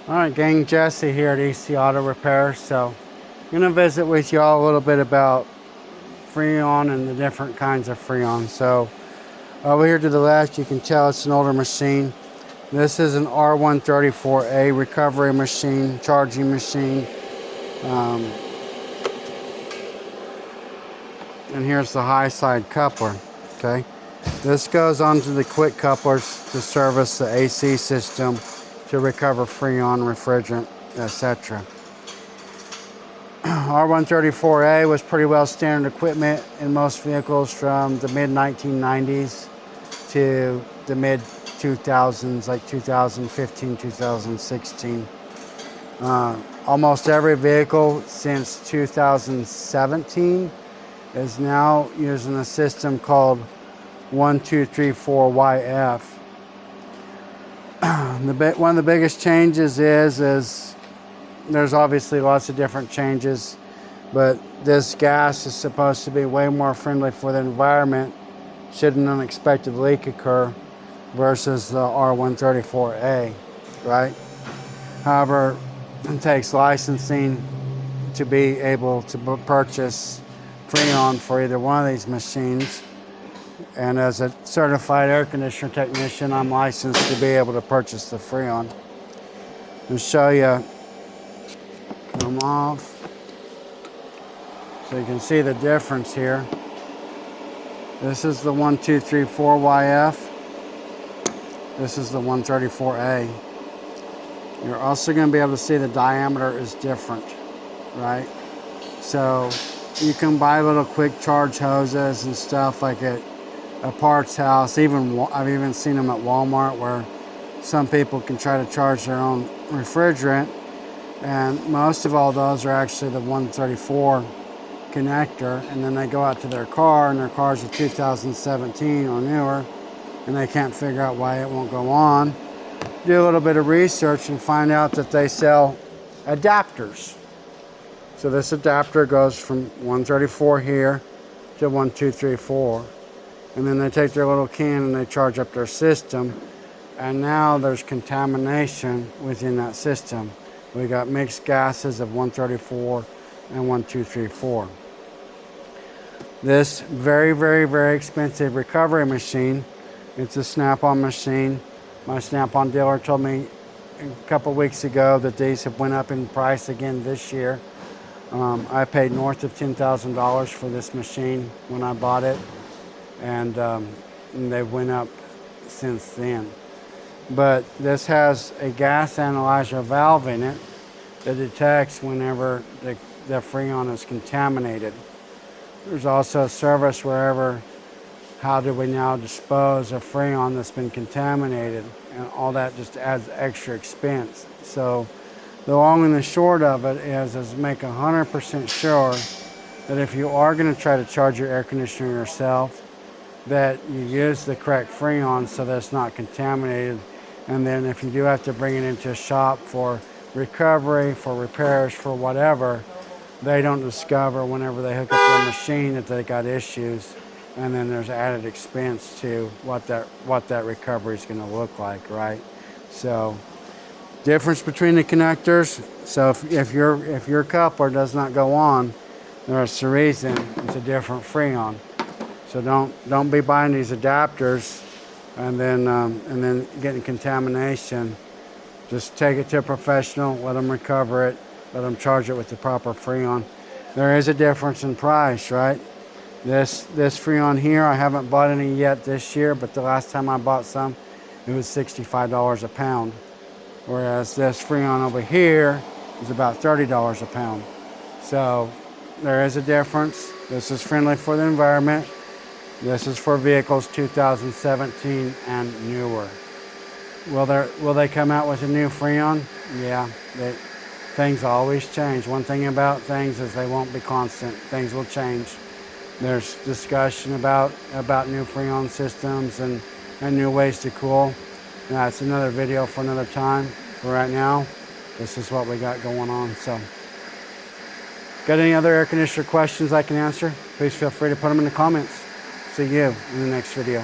Alright gang, Jesse here at EC Auto Repair. So I'm going to visit with y'all a little bit about Freon and the different kinds of Freon. So over here to the left, you can tell it's an older machine. This is an R134A recovery machine, charging machine. And here's the high side coupler. Okay, this goes onto the quick couplers to service the AC system, to recover Freon, refrigerant, etc. R134A was pretty well standard equipment in most vehicles from the mid 1990s to the mid 2000s, like 2015, 2016. Almost every vehicle since 2017 is now using a system called 1234YF. One of the biggest changes is there's obviously lots of different changes, but this gas is supposed to be way more friendly for the environment should an unexpected leak occur versus the R134A, right? However, it takes licensing to be able to purchase Freon for either one of these machines. And as a certified air conditioner technician, I'm licensed to be able to purchase the Freon. I'll show you them off so you can see the difference here. This is the 1234YF. This is the 134A. You're also going to be able to see the diameter is different, right? So you can buy little quick charge hoses and stuff like at a parts house. I've even seen them at Walmart where some people can try to charge their own refrigerant, and most of all those are actually the 134 connector, and then they go out to their car and their car's a 2017 or newer and they can't figure out why it won't go on. Do a little bit of research and find out that they sell adapters. So this adapter goes from 134 here to 1234. And then they take their little can and they charge up their system. And now there's contamination within that system. We got mixed gases of 134 and 1234. This very, very, very expensive recovery machine, it's a Snap-on machine. My Snap-on dealer told me a couple weeks ago that these have went up in price again this year. I paid north of $10,000 for this machine when I bought it. And they went up since then. But this has a gas analyzer valve in it that detects whenever the Freon is contaminated. There's also a service wherever, how do we now dispose of Freon that's been contaminated, and all that just adds extra expense. So the long and the short of it is make 100% sure that if you are going to try to charge your air conditioner yourself, that you use the correct Freon so that it's not contaminated. And then if you do have to bring it into a shop for recovery, for repairs, for whatever, they don't discover whenever they hook up their machine that they got issues, and then there's added expense to what that recovery is going to look like, right? So difference between the connectors. So if your coupler does not go on, there's a reason. It's a different Freon. So don't be buying these adapters and then getting contamination. Just take it to a professional, let them recover it, let them charge it with the proper Freon. There is a difference in price, right? This Freon here, I haven't bought any yet this year, but the last time I bought some, it was $65 a pound. Whereas this Freon over here is about $30 a pound. So there is a difference. This is friendly for the environment. This is for vehicles 2017 and newer. Will they come out with a new Freon? Yeah, things always change. One thing about things is they won't be constant. Things will change. There's discussion about new Freon systems and new ways to cool. That's another video for another time. For right now, this is what we got going on. So, got any other air conditioner questions I can answer? Please feel free to put them in the comments. See you in the next video.